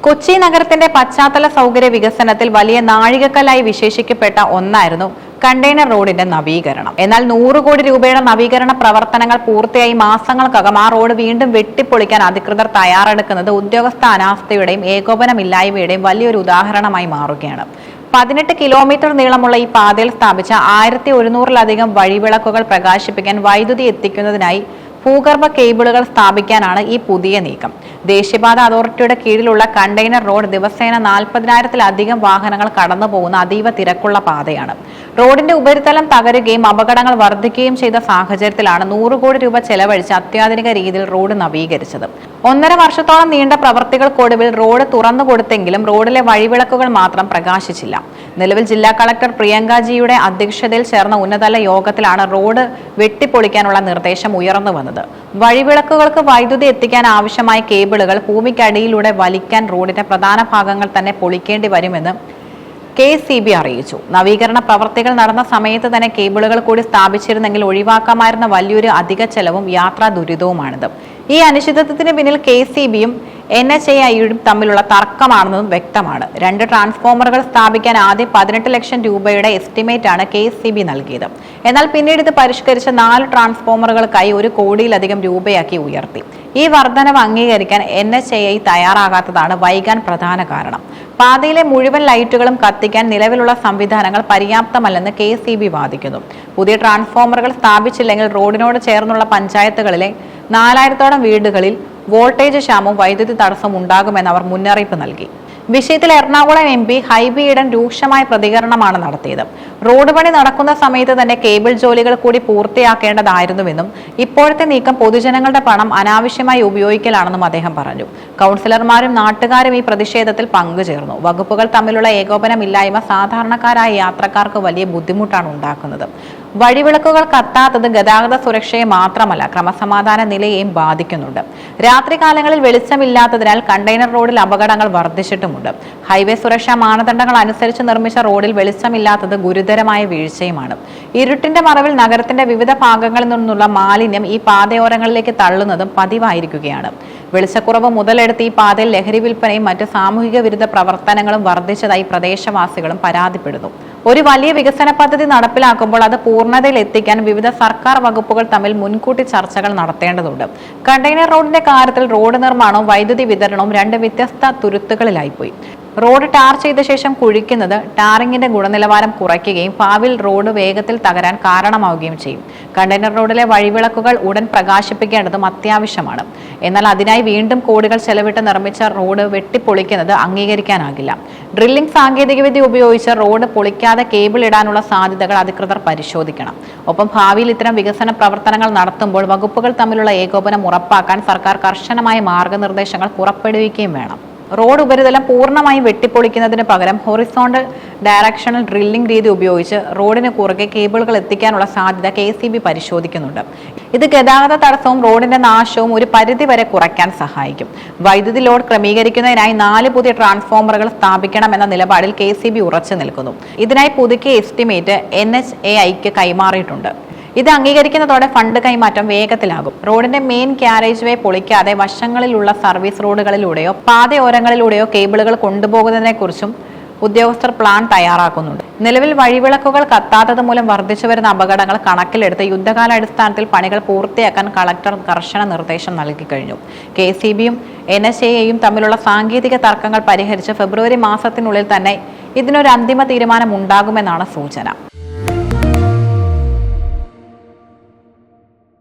കൊച്ചി നഗരത്തിന്റെ പശ്ചാത്തല സൗകര്യ വികസനത്തിൽ വലിയ നാഴികക്കല്ലായി വിശേഷിക്കപ്പെട്ട ഒന്നായിരുന്നു കണ്ടെയ്നർ റോഡിന്റെ നവീകരണം. എന്നാൽ 100 കോടി രൂപയുടെ നവീകരണ പ്രവർത്തനങ്ങൾ പൂർത്തിയായി മാസങ്ങൾക്കകം ആ റോഡ് വീണ്ടും വെട്ടിപ്പൊളിക്കാൻ അധികൃതർ തയ്യാറെടുക്കുന്നത് ഉദ്യോഗസ്ഥ അനാസ്ഥയുടെയും ഏകോപനമില്ലായ്മയുടെയും വലിയൊരു ഉദാഹരണമായി മാറുകയാണ്. 18 കിലോമീറ്റർ നീളമുള്ള ഈ പാതയിൽ സ്ഥാപിച്ച 1100-ലധികം വഴിവിളക്കുകൾ പ്രകാശിപ്പിക്കാൻ വൈദ്യുതി എത്തിക്കുന്നതിനായി ഭൂഗർഭ കേബിളുകൾ സ്ഥാപിക്കാനാണ് ഈ പുതിയ നീക്കം. ദേശീയപാത അതോറിറ്റിയുടെ കീഴിലുള്ള കണ്ടെയ്നർ റോഡ് ദിവസേന 40,000-ലധികം വാഹനങ്ങൾ കടന്നു പോകുന്ന അതീവ തിരക്കുള്ള പാതയാണ്. റോഡിന്റെ ഉപരിതലം തകരുകയും അപകടങ്ങൾ വർദ്ധിക്കുകയും ചെയ്ത സാഹചര്യത്തിലാണ് 100 കോടി രൂപ ചെലവഴിച്ച് അത്യാധുനിക രീതിയിൽ റോഡ് നവീകരിച്ചത്. 1.5 വർഷത്തോളം നീണ്ട പ്രവൃത്തികൾക്കൊടുവിൽ റോഡ് തുറന്നു കൊടുത്തെങ്കിലും റോഡിലെ വഴിവിളക്കുകൾ മാത്രം പ്രകാശിച്ചില്ല. നിലവിൽ ജില്ലാ കളക്ടർ പ്രിയങ്ക ജിയുടെ അധ്യക്ഷതയിൽ ചേർന്ന ഉന്നതതല യോഗത്തിലാണ് റോഡ് വെട്ടിപ്പൊളിക്കാനുള്ള നിർദ്ദേശം ഉയർന്നു വന്നത്. വഴിവിളക്കുകൾക്ക് വൈദ്യുതി എത്തിക്കാൻ ആവശ്യമായ കേബിളുകൾ ഭൂമിക്കടിയിലൂടെ വലിക്കാൻ റോഡിന്റെ പ്രധാന ഭാഗങ്ങൾ തന്നെ പൊളിക്കേണ്ടി വരുമെന്ന് KCB അറിയിച്ചു. നവീകരണ പ്രവർത്തികൾ നടന്ന സമയത്ത് തന്നെ കേബിളുകൾ കൂടി സ്ഥാപിച്ചിരുന്നെങ്കിൽ ഒഴിവാക്കാമായിരുന്ന വലിയൊരു അധിക ചെലവും യാത്രാ ദുരിതവുമാണിത്. ഈ അനിശ്ചിതത്വത്തിന് പിന്നിൽ KCBയും NHAIയും തമ്മിലുള്ള തർക്കമാണെന്നതും വ്യക്തമാണ്. 2 ട്രാൻസ്ഫോമറുകൾ സ്ഥാപിക്കാൻ ആദ്യം 18 ലക്ഷം രൂപയുടെ എസ്റ്റിമേറ്റ് ആണ് KCB നൽകിയത്. എന്നാൽ പിന്നീട് ഇത് പരിഷ്കരിച്ച 4 ട്രാൻസ്ഫോമറുകൾക്കായി 1 കോടിയിലധികം രൂപയാക്കി ഉയർത്തി. ഈ വർധനവ് അംഗീകരിക്കാൻ NHAI തയ്യാറാകാത്തതാണ് വൈകാൻ പ്രധാന കാരണം. പാതയിലെ മുഴുവൻ ലൈറ്റുകളും കത്തിക്കാൻ നിലവിലുള്ള സംവിധാനങ്ങൾ പര്യാപ്തമല്ലെന്ന് KCB വാദിക്കുന്നു. പുതിയ ട്രാൻസ്ഫോമറുകൾ സ്ഥാപിച്ചില്ലെങ്കിൽ റോഡിനോട് ചേർന്നുള്ള പഞ്ചായത്തുകളിലെ 4000-ഓളം വീടുകളിൽ വോൾട്ടേജ് ക്ഷാമവും വൈദ്യുതി തടസ്സവും ഉണ്ടാകുമെന്ന് അവർ മുന്നറിയിപ്പ് നൽകി. വിഷയത്തിൽ എറണാകുളം MP ഹൈബി ഈഡൻ രൂക്ഷമായ പ്രതികരണമാണ് നടത്തിയത്. റോഡ് പണി നടക്കുന്ന സമയത്ത് തന്നെ കേബിൾ ജോലികൾ കൂടി പൂർത്തിയാക്കേണ്ടതായിരുന്നുവെന്നും ഇപ്പോഴത്തെ നീക്കം പൊതുജനങ്ങളുടെ പണം അനാവശ്യമായി ഉപയോഗിക്കലാണെന്നും അദ്ദേഹം പറഞ്ഞു. കൗൺസിലർമാരും നാട്ടുകാരും ഈ പ്രതിഷേധത്തിൽ പങ്കുചേർന്നു. വകുപ്പുകൾ തമ്മിലുള്ള ഏകോപനമില്ലായ്മ സാധാരണക്കാരായ യാത്രക്കാർക്ക് വലിയ ബുദ്ധിമുട്ടാണ് ഉണ്ടാക്കുന്നത്. വഴിവിളക്കുകൾ കത്താത്തത് ഗതാഗത സുരക്ഷയെ മാത്രമല്ല ക്രമസമാധാന നിലയെയും ബാധിക്കുന്നുണ്ട്. രാത്രികാലങ്ങളിൽ വെളിച്ചമില്ലാത്തതിനാൽ കണ്ടെയ്നർ റോഡിൽ അപകടങ്ങൾ വർദ്ധിച്ചിട്ടുമുണ്ട്. ഹൈവേ സുരക്ഷാ മാനദണ്ഡങ്ങൾ അനുസരിച്ച് നിർമ്മിച്ച റോഡിൽ വെളിച്ചമില്ലാത്തത് ഗുരുതരമായ വീഴ്ചയുമാണ്. ഇരുട്ടിന്റെ മറവിൽ നഗരത്തിന്റെ വിവിധ ഭാഗങ്ങളിൽ നിന്നുള്ള മാലിന്യം ഈ പാതയോരങ്ങളിലേക്ക് തള്ളുന്നതും പതിവായിരിക്കുകയാണ്. വെളിച്ചക്കുറവ് മുതലെടുത്ത് ഈ പാതയിൽ ലഹരി വിൽപ്പനയും മറ്റ് സാമൂഹിക വിരുദ്ധ പ്രവർത്തനങ്ങളും വർദ്ധിച്ചതായി പ്രദേശവാസികളും പരാതിപ്പെടുന്നു. ഒരു വലിയ വികസന പദ്ധതി നടപ്പിലാക്കുമ്പോൾ അത് പൂർണ്ണതയിൽ എത്തിക്കാൻ വിവിധ സർക്കാർ വകുപ്പുകൾ തമ്മിൽ മുൻകൂട്ടി ചർച്ചകൾ നടത്തേണ്ടതുണ്ട്. കണ്ടെയ്നർ റോഡിന്റെ കാര്യത്തിൽ റോഡ് നിർമ്മാണവും വൈദ്യുതി വിതരണവും 2 വ്യത്യസ്ത തുരുത്തുകളിലായിപ്പോയി. റോഡ് ടാർ ചെയ്ത ശേഷം കുഴിക്കുന്നത് ടാറിങ്ങിന്റെ ഗുണനിലവാരം കുറയ്ക്കുകയും ഭാവിയിൽ റോഡ് വേഗത്തിൽ തകരാൻ കാരണമാവുകയും ചെയ്യും. കണ്ടെയ്നർ റോഡിലെ വഴിവിളക്കുകൾ ഉടൻ പ്രകാശിപ്പിക്കേണ്ടതും അത്യാവശ്യമാണ്. എന്നാൽ അതിനായി വീണ്ടും കോടികൾ ചെലവിട്ട് നിർമ്മിച്ച റോഡ് വെട്ടിപ്പൊളിക്കുന്നത് അംഗീകരിക്കാനാകില്ല. ഡ്രില്ലിംഗ് സാങ്കേതികവിദ്യ ഉപയോഗിച്ച് റോഡ് പൊളിക്കാതെ കേബിൾ ഇടാനുള്ള സാധ്യതകൾ അധികൃതർ പരിശോധിക്കണം. ഒപ്പം ഭാവിയിൽ ഇത്തരം വികസന പ്രവർത്തനങ്ങൾ നടത്തുമ്പോൾ വകുപ്പുകൾ തമ്മിലുള്ള ഏകോപനം ഉറപ്പാക്കാൻ സർക്കാർ കർശനമായ മാർഗനിർദ്ദേശങ്ങൾ പുറപ്പെടുവിക്കുകയും വേണം. റോഡ് ഉപരിതലം പൂർണ്ണമായും വെട്ടിപ്പൊളിക്കുന്നതിന് പകരം ഹൊറിസോണ്ടൽ ഡയറക്ഷണൽ ഡ്രില്ലിംഗ് രീതി ഉപയോഗിച്ച് റോഡിന് കുറുകെ കേബിളുകൾ എത്തിക്കാനുള്ള സാധ്യത KCB പരിശോധിക്കുന്നുണ്ട്. ഇത് ഗതാഗത തടസ്സവും റോഡിന്റെ നാശവും ഒരു പരിധിവരെ കുറയ്ക്കാൻ സഹായിക്കും. വൈദ്യുതി ലോഡ് ക്രമീകരിക്കുന്നതിനായി 4 പുതിയ ട്രാൻസ്ഫോമറുകൾ സ്ഥാപിക്കണമെന്ന നിലപാടിൽ KCB ഉറച്ചു നിൽക്കുന്നു. ഇതിനായി പുതുക്കിയ എസ്റ്റിമേറ്റ് NHAIക്ക് കൈമാറിയിട്ടുണ്ട്. ഇത് അംഗീകരിക്കുന്നതോടെ ഫണ്ട് കൈമാറ്റം വേഗത്തിലാകും. റോഡിന്റെ മെയിൻ ക്യാരേജ് വേ പൊളിക്കാതെ വശങ്ങളിലുള്ള സർവീസ് റോഡുകളിലൂടെയോ പാതയോരങ്ങളിലൂടെയോ കേബിളുകൾ കൊണ്ടുപോകുന്നതിനെക്കുറിച്ചും ഉദ്യോഗസ്ഥർ പ്ലാൻ തയ്യാറാക്കുന്നുണ്ട്. നിലവിൽ വഴിവിളക്കുകൾ കത്താത്തത് മൂലം വർദ്ധിച്ചു വരുന്ന അപകടങ്ങൾ കണക്കിലെടുത്ത് യുദ്ധകാലാടിസ്ഥാനത്തിൽ പണികൾ പൂർത്തിയാക്കാൻ കളക്ടർ കർശന നിർദ്ദേശം നൽകി കഴിഞ്ഞു. KCBയും NHAIയും തമ്മിലുള്ള സാങ്കേതിക തർക്കങ്ങൾ പരിഹരിച്ച് ഫെബ്രുവരി മാസത്തിനുള്ളിൽ തന്നെ ഇതിനൊരു അന്തിമ തീരുമാനം ഉണ്ടാകുമെന്നാണ് സൂചന.